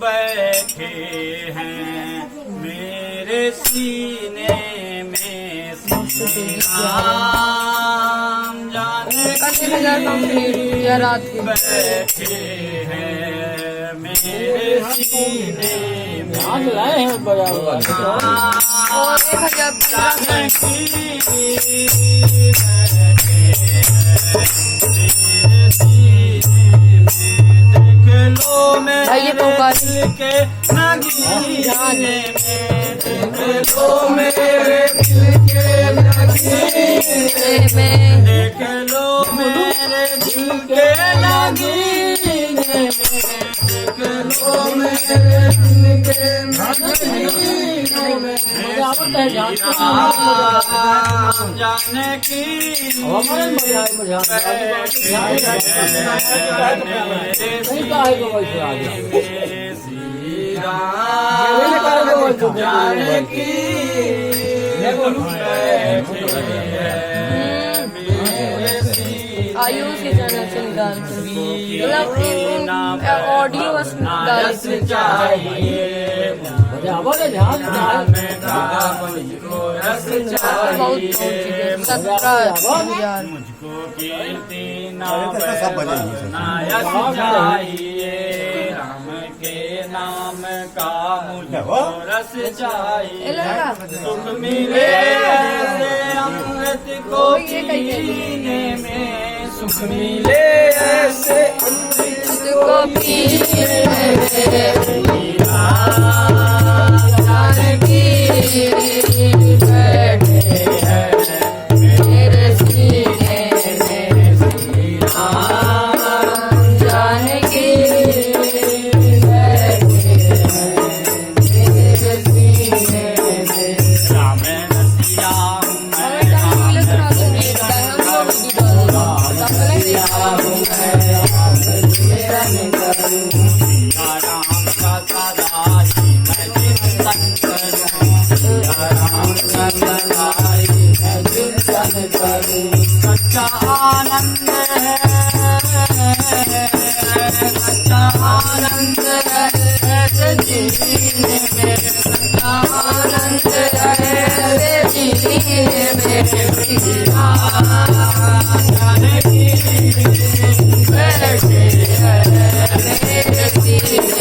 बैठे हैं मेरे सीने में श्री राम जाने बैठे हैं मेरे सीने में ये तो के नगीने में देख लो मेरे दिल के नगीने में देख लो मेरे दिल के नगीने में देख लो मेरे दिल के नगीने में जाने की आयुष के चैनल से निकाल मतलब ऑडियो मुझको कीर्ति चाहिए राम के नाम का मुझको रस चाहिए सुख मिले ऐसे अमृत को पीने में सुख मिले ऐसे अमृत को पीने में सच्चा आनंद है सच्चा आनंद है ऐसे जीने में सच्चा आनंद है ऐसे जीने में जाने की बैठे हैं मेरे सीने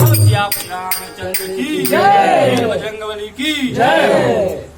रामचंद्र की जय, बजरंगबली की जय।